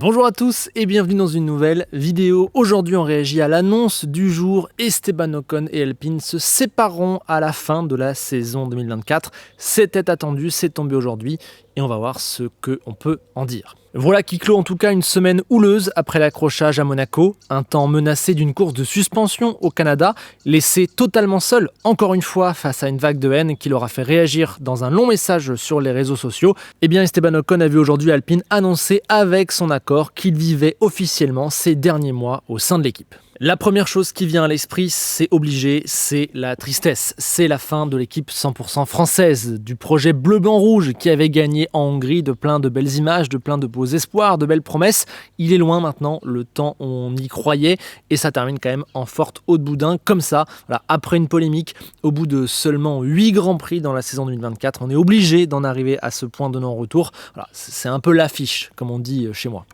Bonjour à tous et bienvenue dans une nouvelle vidéo. Aujourd'hui on réagit à l'annonce du jour. Esteban Ocon et Alpine se sépareront à la fin de la saison 2024. C'était attendu, c'est tombé aujourd'hui et on va voir ce qu'on peut en dire. Voilà qui clôt en tout cas une semaine houleuse après l'accrochage à Monaco, un temps menacé d'une course de suspension au Canada, laissé totalement seul encore une fois face à une vague de haine qui l'aura fait réagir dans un long message sur les réseaux sociaux. Eh bien Esteban Ocon a vu aujourd'hui Alpine annoncer avec son accord qu'il vivait officiellement ces derniers mois au sein de l'équipe. La première chose qui vient à l'esprit, c'est obligé, c'est la tristesse. C'est la fin de l'équipe 100% française, du projet bleu-blanc-rouge qui avait gagné en Hongrie de plein de belles images, de plein de beaux espoirs, de belles promesses. Il est loin maintenant le temps où on y croyait et ça termine quand même en forte haute boudin comme ça. Voilà, après une polémique, au bout de seulement 8 Grands Prix dans la saison 2024, on est obligé d'en arriver à ce point de non-retour. Voilà, c'est un peu l'affiche, comme on dit chez moi.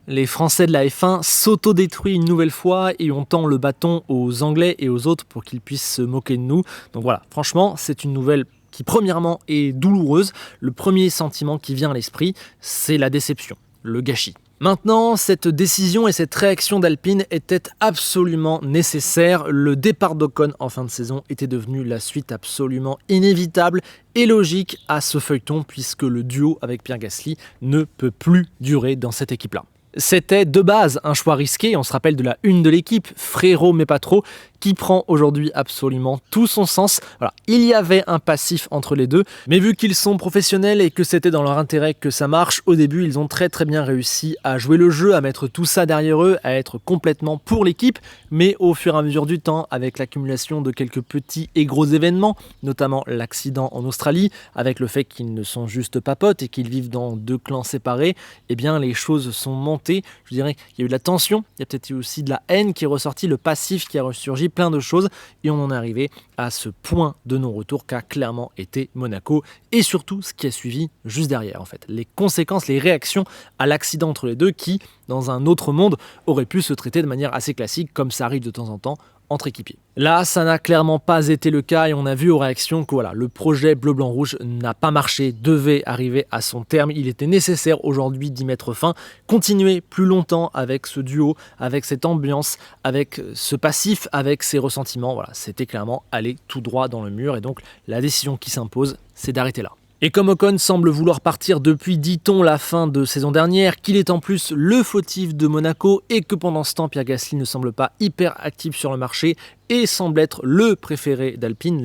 Les Français de la F1 s'autodétruisent une nouvelle fois et on tend le bâton aux Anglais et aux autres pour qu'ils puissent se moquer de nous. Donc voilà, franchement, c'est une nouvelle qui premièrement est douloureuse. Le premier sentiment qui vient à l'esprit, c'est la déception, le gâchis. Maintenant, cette décision et cette réaction d'Alpine était absolument nécessaire. Le départ d'Ocon en fin de saison était devenu la suite absolument inévitable et logique à ce feuilleton puisque le duo avec Pierre Gasly ne peut plus durer dans cette équipe-là. C'était de base un choix risqué, on se rappelle de la une de l'équipe, frérot mais pas trop, qui prend aujourd'hui absolument tout son sens. Voilà, il y avait un passif entre les deux, mais vu qu'ils sont professionnels et que c'était dans leur intérêt que ça marche, au début ils ont très bien réussi à jouer le jeu, à mettre tout ça derrière eux, à être complètement pour l'équipe, mais au fur et à mesure du temps, avec l'accumulation de quelques petits et gros événements, notamment l'accident en Australie, avec le fait qu'ils ne sont juste pas potes et qu'ils vivent dans deux clans séparés, eh bien les choses sont montées. Je dirais qu'il y a eu de la tension, il y a peut-être eu aussi de la haine qui est ressortie, le passif qui a ressurgi, plein de choses, et on en est arrivé à ce point de non-retour qu'a clairement été Monaco, et surtout ce qui a suivi juste derrière en fait, les conséquences, les réactions à l'accident entre les deux qui, dans un autre monde, auraient pu se traiter de manière assez classique, comme ça arrive de temps en temps, entre équipiers. Là, ça n'a clairement pas été le cas et on a vu aux réactions que voilà, le projet bleu-blanc-rouge n'a pas marché, devait arriver à son terme. Il était nécessaire aujourd'hui d'y mettre fin, continuer plus longtemps avec ce duo, avec cette ambiance, avec ce passif, avec ces ressentiments. Voilà, c'était clairement aller tout droit dans le mur et donc la décision qui s'impose, c'est d'arrêter là. Et comme Ocon semble vouloir partir depuis, dit-on, la fin de saison dernière, qu'il est en plus le fautif de Monaco et que pendant ce temps, Pierre Gasly ne semble pas hyper actif sur le marché et semble être le préféré d'Alpine,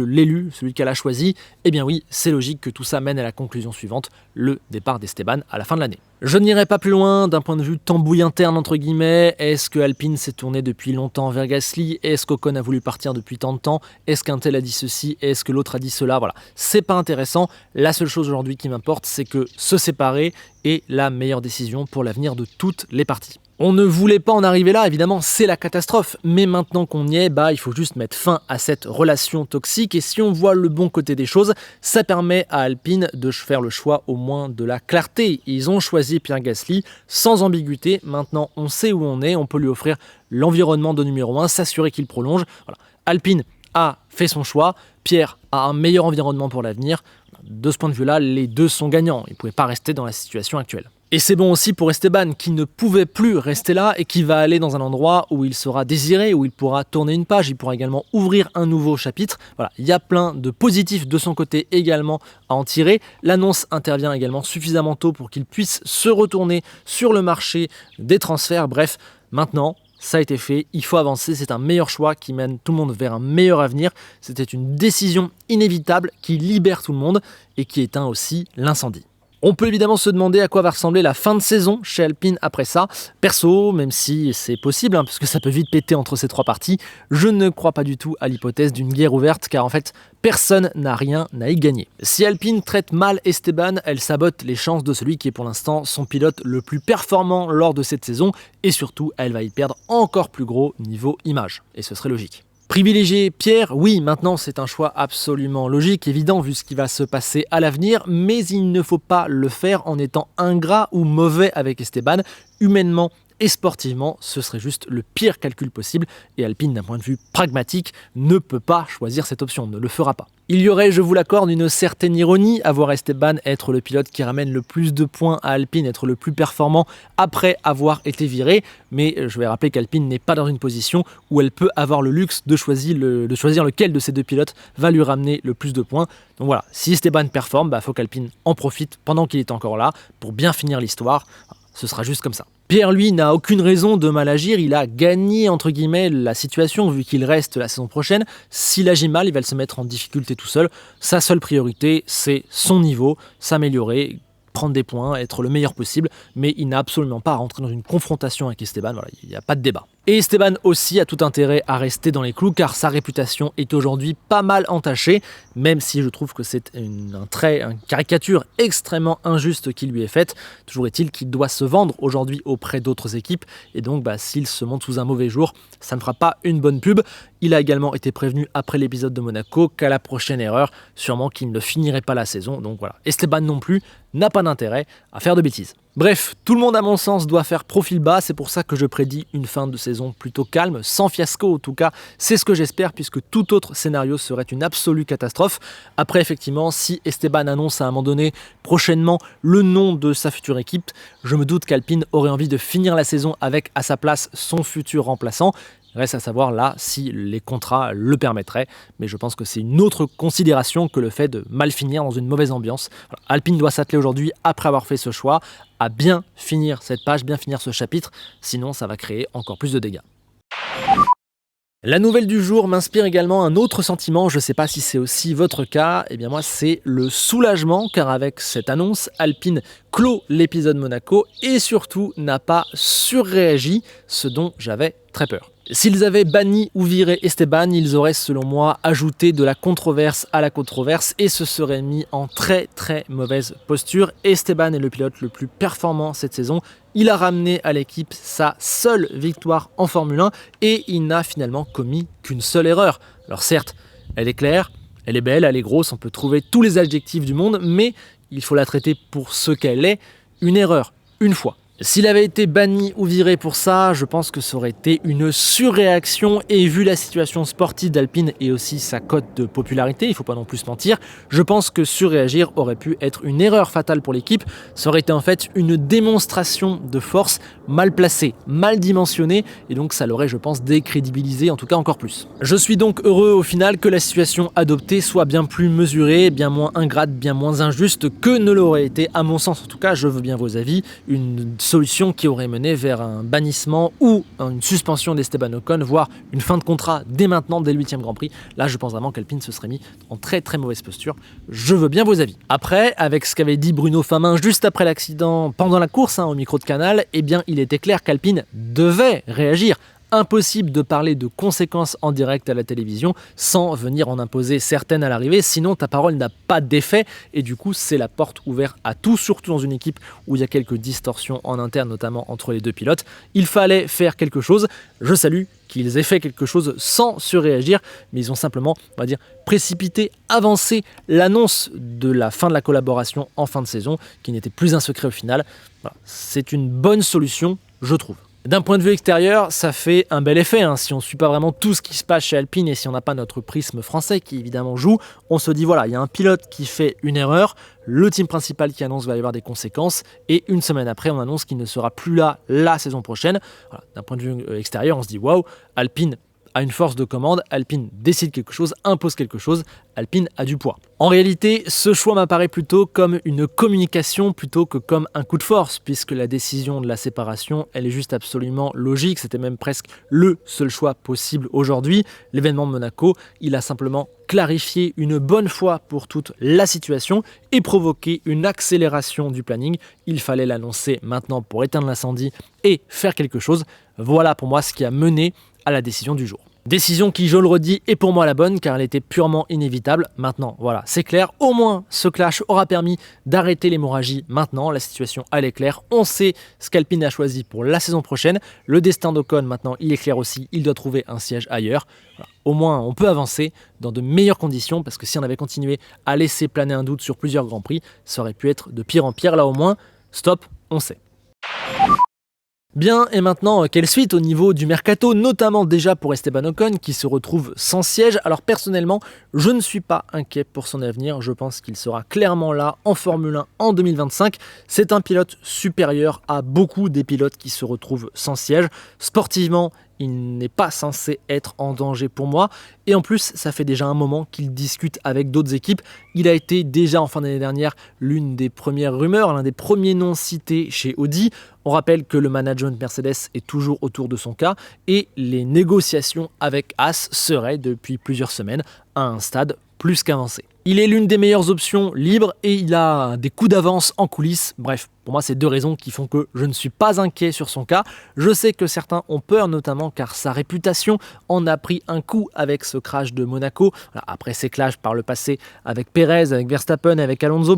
l'élu, celui qu'elle a choisi, eh bien oui, c'est logique que tout ça mène à la conclusion suivante, le départ d'Esteban à la fin de l'année. Je n'irai pas plus loin d'un point de vue tambouille interne entre guillemets. Est-ce que Alpine s'est tourné depuis longtemps vers Gasly? Est-ce qu'Ocon a voulu partir depuis tant de temps? Est-ce qu'un tel a dit ceci? Est-ce que l'autre a dit cela? Voilà, c'est pas intéressant. La seule chose aujourd'hui qui m'importe, c'est que se séparer est la meilleure décision pour l'avenir de toutes les parties. On ne voulait pas en arriver là, évidemment, c'est la catastrophe. Mais maintenant qu'on y est, il faut juste mettre fin à cette relation toxique. Et si on voit le bon côté des choses, ça permet à Alpine de faire le choix au moins de la clarté. Ils ont choisi Pierre Gasly sans ambiguïté. Maintenant, on sait où on est. On peut lui offrir l'environnement de numéro 1, s'assurer qu'il prolonge. Voilà. Alpine a fait son choix. Pierre a un meilleur environnement pour l'avenir. De ce point de vue-là, les deux sont gagnants. Ils ne pouvaient pas rester dans la situation actuelle. Et c'est bon aussi pour Esteban qui ne pouvait plus rester là et qui va aller dans un endroit où il sera désiré, où il pourra tourner une page, il pourra également ouvrir un nouveau chapitre. Voilà, il y a plein de positifs de son côté également à en tirer. L'annonce intervient également suffisamment tôt pour qu'il puisse se retourner sur le marché des transferts. Bref, maintenant, ça a été fait, il faut avancer, c'est un meilleur choix qui mène tout le monde vers un meilleur avenir. C'était une décision inévitable qui libère tout le monde et qui éteint aussi l'incendie. On peut évidemment se demander à quoi va ressembler la fin de saison chez Alpine après ça. Perso, même si c'est possible, parce que ça peut vite péter entre ces trois parties, je ne crois pas du tout à l'hypothèse d'une guerre ouverte, car en fait, personne n'a rien à y gagner. Si Alpine traite mal Esteban, elle sabote les chances de celui qui est pour l'instant son pilote le plus performant lors de cette saison, et surtout, elle va y perdre encore plus gros niveau image, et ce serait logique. Privilégier Pierre, oui, maintenant c'est un choix absolument logique, évident vu ce qui va se passer à l'avenir, mais il ne faut pas le faire en étant ingrat ou mauvais avec Esteban. Humainement et sportivement, ce serait juste le pire calcul possible et Alpine, d'un point de vue pragmatique, ne peut pas choisir cette option, ne le fera pas. Il y aurait, je vous l'accorde, une certaine ironie à voir Esteban être le pilote qui ramène le plus de points à Alpine, être le plus performant après avoir été viré, mais je vais rappeler qu'Alpine n'est pas dans une position où elle peut avoir le luxe de choisir lequel de ces deux pilotes va lui ramener le plus de points. Donc voilà, si Esteban performe, faut qu'Alpine en profite pendant qu'il est encore là pour bien finir l'histoire. Ce sera juste comme ça. Pierre, lui, n'a aucune raison de mal agir. Il a gagné, entre guillemets, la situation vu qu'il reste la saison prochaine. S'il agit mal, il va se mettre en difficulté tout seul. Sa seule priorité, c'est son niveau, s'améliorer, prendre des points, être le meilleur possible, mais il n'a absolument pas à rentrer dans une confrontation avec Esteban, voilà, il n'y a pas de débat. Et Esteban aussi a tout intérêt à rester dans les clous car sa réputation est aujourd'hui pas mal entachée, même si je trouve que c'est une caricature extrêmement injuste qui lui est faite. Toujours est-il qu'il doit se vendre aujourd'hui auprès d'autres équipes et donc s'il se monte sous un mauvais jour, ça ne fera pas une bonne pub. Il a également été prévenu après l'épisode de Monaco qu'à la prochaine erreur, sûrement qu'il ne finirait pas la saison. Donc voilà, Esteban non plus n'a pas d'intérêt à faire de bêtises. Bref, tout le monde à mon sens doit faire profil bas, c'est pour ça que je prédis une fin de saison plutôt calme, sans fiasco en tout cas, c'est ce que j'espère puisque tout autre scénario serait une absolue catastrophe. Après effectivement, si Esteban annonce à un moment donné prochainement le nom de sa future équipe, je me doute qu'Alpine aurait envie de finir la saison avec à sa place son futur remplaçant. Reste à savoir là si les contrats le permettraient, mais je pense que c'est une autre considération que le fait de mal finir dans une mauvaise ambiance. Voilà, Alpine doit s'atteler aujourd'hui, après avoir fait ce choix, à bien finir cette page, bien finir ce chapitre, sinon ça va créer encore plus de dégâts. La nouvelle du jour m'inspire également un autre sentiment, je ne sais pas si c'est aussi votre cas, et bien moi c'est le soulagement, car avec cette annonce, Alpine clôt l'épisode Monaco et surtout n'a pas surréagi, ce dont j'avais très peur. S'ils avaient banni ou viré Esteban, ils auraient selon moi ajouté de la controverse à la controverse et se seraient mis en très mauvaise posture. Esteban est le pilote le plus performant cette saison. Il a ramené à l'équipe sa seule victoire en Formule 1 et il n'a finalement commis qu'une seule erreur. Alors certes, elle est claire, elle est belle, elle est grosse, on peut trouver tous les adjectifs du monde, mais il faut la traiter pour ce qu'elle est, une erreur, une fois. S'il avait été banni ou viré pour ça, je pense que ça aurait été une surréaction et vu la situation sportive d'Alpine et aussi sa cote de popularité, il ne faut pas non plus se mentir, je pense que surréagir aurait pu être une erreur fatale pour l'équipe. Ça aurait été en fait une démonstration de force mal placée, mal dimensionnée et donc ça l'aurait, je pense, décrédibilisé en tout cas encore plus. Je suis donc heureux au final que la situation adoptée soit bien plus mesurée, bien moins ingrate, bien moins injuste que ne l'aurait été, à mon sens en tout cas, je veux bien vos avis, une solution qui aurait mené vers un bannissement ou une suspension d'Esteban Ocon, voire une fin de contrat dès maintenant, dès le 8e Grand Prix. Là, je pense vraiment qu'Alpine se serait mis en très mauvaise posture. Je veux bien vos avis. Après, avec ce qu'avait dit Bruno Famin juste après l'accident, pendant la course au micro de Canal, eh bien, il était clair qu'Alpine devait réagir. Impossible de parler de conséquences en direct à la télévision sans venir en imposer certaines à l'arrivée, sinon ta parole n'a pas d'effet et du coup c'est la porte ouverte à tout, surtout dans une équipe où il y a quelques distorsions en interne, notamment entre les deux pilotes. Il fallait faire quelque chose, je salue qu'ils aient fait quelque chose sans surréagir, mais ils ont simplement, on va dire, précipité, avancé l'annonce de la fin de la collaboration en fin de saison, qui n'était plus un secret au final. Voilà. C'est une bonne solution, je trouve. D'un point de vue extérieur, ça fait un bel effet. Si on ne suit pas vraiment tout ce qui se passe chez Alpine et si on n'a pas notre prisme français qui évidemment joue, on se dit voilà, il y a un pilote qui fait une erreur, le team principal qui annonce qu'il va y avoir des conséquences et une semaine après on annonce qu'il ne sera plus là la saison prochaine. Voilà. D'un point de vue extérieur, on se dit waouh, Alpine a une force de commande, Alpine décide quelque chose, impose quelque chose, Alpine a du poids. En réalité, ce choix m'apparaît plutôt comme une communication plutôt que comme un coup de force, puisque la décision de la séparation, elle est juste absolument logique, c'était même presque le seul choix possible aujourd'hui. L'événement de Monaco, il a simplement clarifié une bonne fois pour toutes la situation et provoqué une accélération du planning. Il fallait l'annoncer maintenant pour éteindre l'incendie et faire quelque chose. Voilà pour moi ce qui a mené à la décision du jour. Décision qui, je le redis, est pour moi la bonne car elle était purement inévitable. Maintenant, voilà, c'est clair. Au moins, ce clash aura permis d'arrêter l'hémorragie maintenant. La situation, elle est claire. On sait ce qu'Alpine a choisi pour la saison prochaine. Le destin d'Ocon, maintenant, il est clair aussi. Il doit trouver un siège ailleurs. Voilà. Au moins, on peut avancer dans de meilleures conditions parce que si on avait continué à laisser planer un doute sur plusieurs Grands Prix, ça aurait pu être de pire en pire. Là, au moins, stop, on sait. Bien, et maintenant, quelle suite au niveau du mercato, notamment déjà pour Esteban Ocon qui se retrouve sans siège. Alors personnellement, je ne suis pas inquiet pour son avenir, je pense qu'il sera clairement là en Formule 1 en 2025. C'est un pilote supérieur à beaucoup des pilotes qui se retrouvent sans siège. Sportivement, il n'est pas censé être en danger pour moi. Et en plus, ça fait déjà un moment qu'il discute avec d'autres équipes. Il a été déjà en fin d'année dernière l'une des premières rumeurs, l'un des premiers noms cités chez Audi. On rappelle que le management Mercedes est toujours autour de son cas et les négociations avec Haas seraient depuis plusieurs semaines à un stade plus qu'avancé. Il est l'une des meilleures options libres et il a des coups d'avance en coulisses. Bref, pour moi, c'est deux raisons qui font que je ne suis pas inquiet sur son cas. Je sais que certains ont peur, notamment car sa réputation en a pris un coup avec ce crash de Monaco. Voilà, après ses clashs par le passé avec Perez, avec Verstappen, avec Alonso,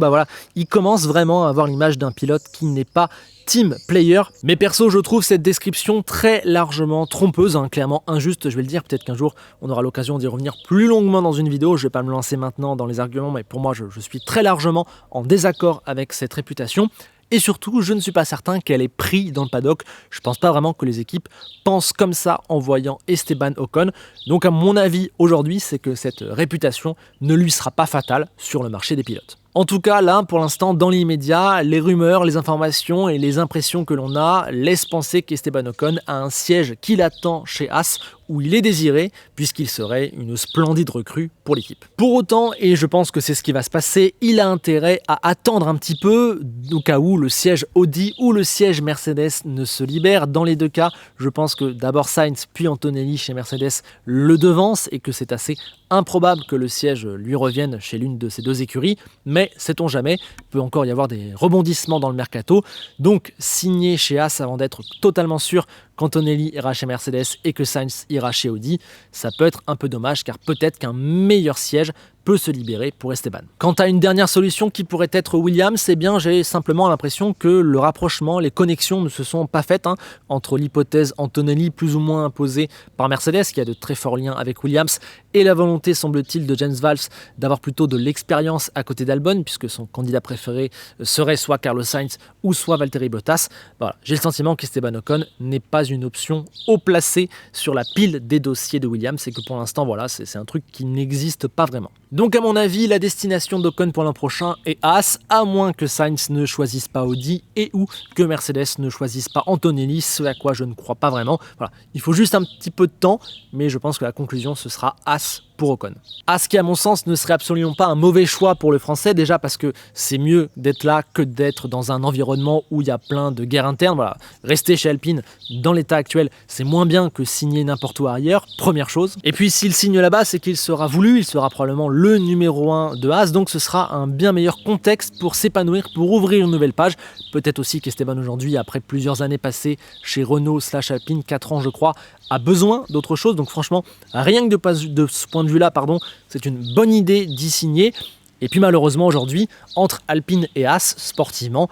il commence vraiment à avoir l'image d'un pilote qui n'est pas team player. Mais perso, je trouve cette description très largement trompeuse, clairement injuste, je vais le dire. Peut-être qu'un jour, on aura l'occasion d'y revenir plus longuement dans une vidéo. Je ne vais pas me lancer maintenant dans les arguments, mais pour moi, je suis très largement en désaccord avec cette réputation. Et surtout, je ne suis pas certain qu'elle ait pris dans le paddock. Je ne pense pas vraiment que les équipes pensent comme ça en voyant Esteban Ocon. Donc à mon avis, aujourd'hui, c'est que cette réputation ne lui sera pas fatale sur le marché des pilotes. En tout cas, là, pour l'instant, dans l'immédiat, les rumeurs, les informations et les impressions que l'on a laissent penser qu'Esteban Ocon a un siège qui l'attend chez Haas, où il est désiré, puisqu'il serait une splendide recrue pour l'équipe. Pour autant, et je pense que c'est ce qui va se passer, il a intérêt à attendre un petit peu, au cas où le siège Audi ou le siège Mercedes ne se libère. Dans les deux cas, je pense que d'abord Sainz puis Antonelli chez Mercedes le devancent et que c'est assez improbable que le siège lui revienne chez l'une de ces deux écuries, mais sait-on jamais, il peut encore y avoir des rebondissements dans le mercato, donc signer chez Haas avant d'être totalement sûr qu'Antonelli ira chez Mercedes et que Sainz ira chez Audi, ça peut être un peu dommage car peut-être qu'un meilleur siège peut se libérer pour Esteban. Quant à une dernière solution qui pourrait être Williams, eh bien j'ai simplement l'impression que le rapprochement, les connexions ne se sont pas faites entre l'hypothèse Antonelli plus ou moins imposée par Mercedes, qui a de très forts liens avec Williams, et la volonté, semble-t-il, de James Valls d'avoir plutôt de l'expérience à côté d'Albon, puisque son candidat préféré serait soit Carlos Sainz ou soit Valtteri Bottas. Voilà, j'ai le sentiment qu'Esteban Ocon n'est pas une option haut placée sur la pile des dossiers de Williams, et que pour l'instant, voilà, c'est un truc qui n'existe pas vraiment. Donc à mon avis, la destination d'Ocon pour l'an prochain est Haas, à moins que Sainz ne choisisse pas Audi et ou que Mercedes ne choisisse pas Antonelli, ce à quoi je ne crois pas vraiment. Voilà, il faut juste un petit peu de temps, mais je pense que la conclusion ce sera Haas pour Ocon. Haas qui à mon sens ne serait absolument pas un mauvais choix pour le français, déjà parce que c'est mieux d'être là que d'être dans un environnement où il y a plein de guerres internes. Voilà, rester chez Alpine dans l'état actuel, c'est moins bien que signer n'importe où ailleurs, première chose. Et puis s'il signe là-bas, c'est qu'il sera voulu, il sera probablement le numéro 1 de Haas, donc ce sera un bien meilleur contexte pour s'épanouir, pour ouvrir une nouvelle page. Peut-être aussi qu'Esteban aujourd'hui, après plusieurs années passées chez Renault/Alpine, 4 ans je crois, a besoin d'autre chose. Donc franchement, rien que de ce point de vue-là, c'est une bonne idée d'y signer. Et puis malheureusement aujourd'hui, entre Alpine et Haas, sportivement,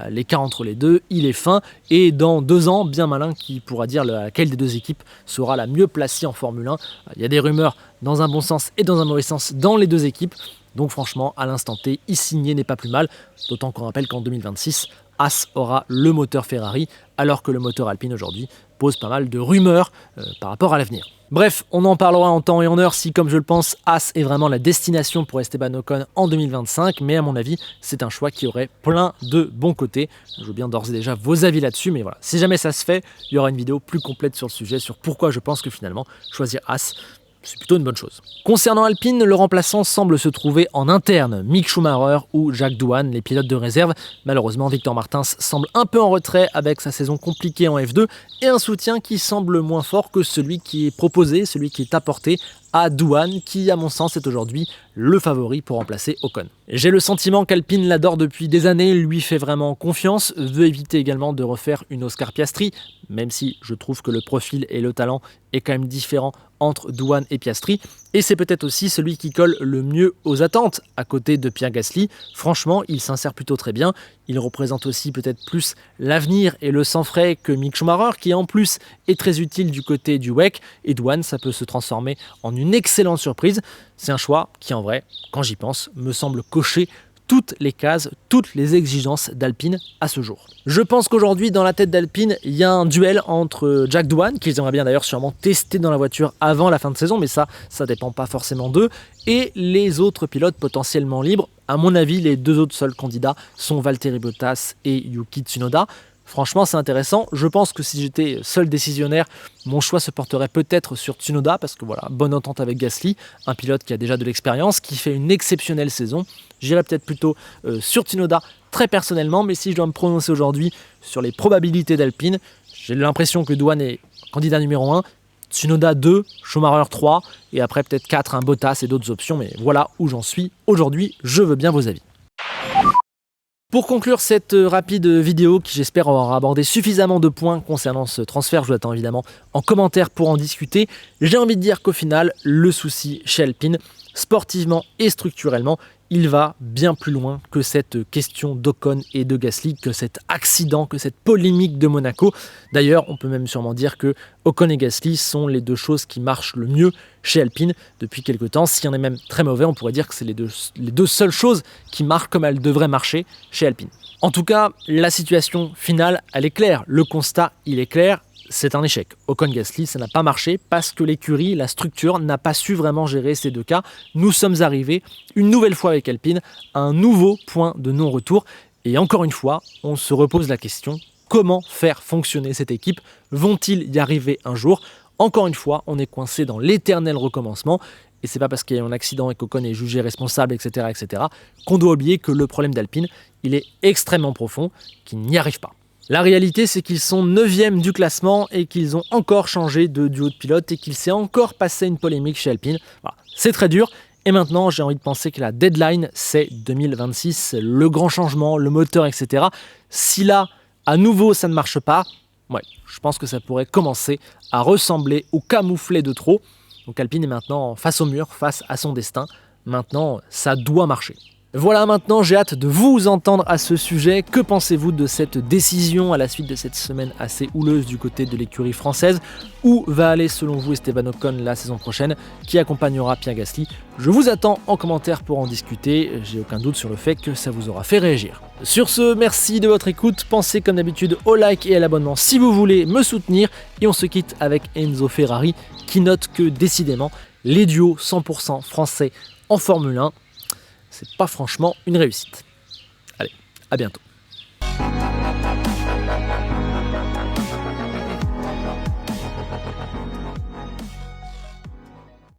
l'écart entre les deux, il est fin. Et dans 2 ans, bien malin qui pourra dire laquelle des deux équipes sera la mieux placée en Formule 1. Il y a des rumeurs dans un bon sens et dans un mauvais sens dans les deux équipes. Donc franchement, à l'instant T, y signer n'est pas plus mal. D'autant qu'on rappelle qu'en 2026, Haas aura le moteur Ferrari, alors que le moteur Alpine aujourd'hui pose pas mal de rumeurs par rapport à l'avenir. Bref, on en parlera en temps et en heure si, comme je le pense, Haas est vraiment la destination pour Esteban Ocon en 2025, mais à mon avis, c'est un choix qui aurait plein de bons côtés. Je veux bien d'ores et déjà vos avis là-dessus, mais voilà, si jamais ça se fait, il y aura une vidéo plus complète sur le sujet, sur pourquoi je pense que finalement, choisir Haas, c'est plutôt une bonne chose. Concernant Alpine, le remplaçant semble se trouver en interne, Mick Schumacher ou Jacques Doohan, les pilotes de réserve. Malheureusement, Victor Martins semble un peu en retrait avec sa saison compliquée en F2 et un soutien qui semble moins fort que celui qui est proposé, celui qui est apporté à Doohan, qui à mon sens est aujourd'hui le favori pour remplacer Ocon. J'ai le sentiment qu'Alpine l'adore depuis des années, lui fait vraiment confiance, veut éviter également de refaire une Oscar Piastri, même si je trouve que le profil et le talent est quand même différent entre Doohan et Piastri, et c'est peut-être aussi celui qui colle le mieux aux attentes à côté de Pierre Gasly. Franchement, il s'insère plutôt très bien, il représente aussi peut-être plus l'avenir et le sang frais que Mick Schumacher, qui en plus est très utile du côté du WEC, et Doohan, ça peut se transformer en une excellente surprise. C'est un choix qui en vrai, quand j'y pense, me semble cocher toutes les cases, toutes les exigences d'Alpine à ce jour. Je pense qu'aujourd'hui, dans la tête d'Alpine, il y a un duel entre Jack Doohan, qu'ils aimeraient bien d'ailleurs sûrement tester dans la voiture avant la fin de saison, mais ça dépend pas forcément d'eux, et les autres pilotes potentiellement libres. À mon avis, les deux autres seuls candidats sont Valtteri Bottas et Yuki Tsunoda. Franchement, c'est intéressant. Je pense que si j'étais seul décisionnaire, mon choix se porterait peut-être sur Tsunoda, parce que voilà, bonne entente avec Gasly, un pilote qui a déjà de l'expérience, qui fait une exceptionnelle saison. J'irais peut-être plutôt sur Tsunoda très personnellement, mais si je dois me prononcer aujourd'hui sur les probabilités d'Alpine, j'ai l'impression que Doohan est candidat numéro 1, Tsunoda 2, Schumacher 3, et après peut-être 4, un Bottas et d'autres options, mais voilà où j'en suis aujourd'hui. Je veux bien vos avis. Pour conclure cette rapide vidéo qui j'espère aura abordé suffisamment de points concernant ce transfert, je vous attends évidemment en commentaire pour en discuter. J'ai envie de dire qu'au final, le souci chez Alpine, sportivement et structurellement, il va bien plus loin que cette question d'Ocon et de Gasly, que cet accident, que cette polémique de Monaco. D'ailleurs, on peut même sûrement dire que Ocon et Gasly sont les deux choses qui marchent le mieux chez Alpine depuis quelques temps. S'il y en est même très mauvais, on pourrait dire que c'est les deux seules choses qui marchent comme elles devraient marcher chez Alpine. En tout cas, la situation finale, elle est claire. Le constat, il est clair. C'est un échec. Ocon-Gasly, ça n'a pas marché parce que l'écurie, la structure, n'a pas su vraiment gérer ces deux cas. Nous sommes arrivés, une nouvelle fois avec Alpine, à un nouveau point de non-retour. Et encore une fois, on se repose la question, comment faire fonctionner cette équipe? Vont-ils y arriver un jour? Encore une fois, on est coincé dans l'éternel recommencement. Et c'est pas parce qu'il y a eu un accident et qu'Ocon est jugé responsable, etc., qu'on doit oublier que le problème d'Alpine, il est extrêmement profond, qu'il n'y arrive pas. La réalité, c'est qu'ils sont 9e du classement et qu'ils ont encore changé de duo de pilote et qu'il s'est encore passé une polémique chez Alpine. Voilà, c'est très dur. Et maintenant, j'ai envie de penser que la deadline, c'est 2026, le grand changement, le moteur, etc. Si là, à nouveau, ça ne marche pas, ouais, je pense que ça pourrait commencer à ressembler au camouflet de trop. Donc Alpine est maintenant face au mur, face à son destin. Maintenant, ça doit marcher. Voilà, maintenant j'ai hâte de vous entendre à ce sujet. Que pensez-vous de cette décision à la suite de cette semaine assez houleuse du côté de l'écurie française? Où va aller selon vous Esteban Ocon la saison prochaine? Qui accompagnera Pierre Gasly? Je vous attends en commentaire pour en discuter. J'ai aucun doute sur le fait que ça vous aura fait réagir. Sur ce, merci de votre écoute. Pensez comme d'habitude au like et à l'abonnement si vous voulez me soutenir. Et on se quitte avec Enzo Ferrari qui note que décidément les duos 100% français en Formule 1, c'est pas franchement une réussite. Allez, à bientôt.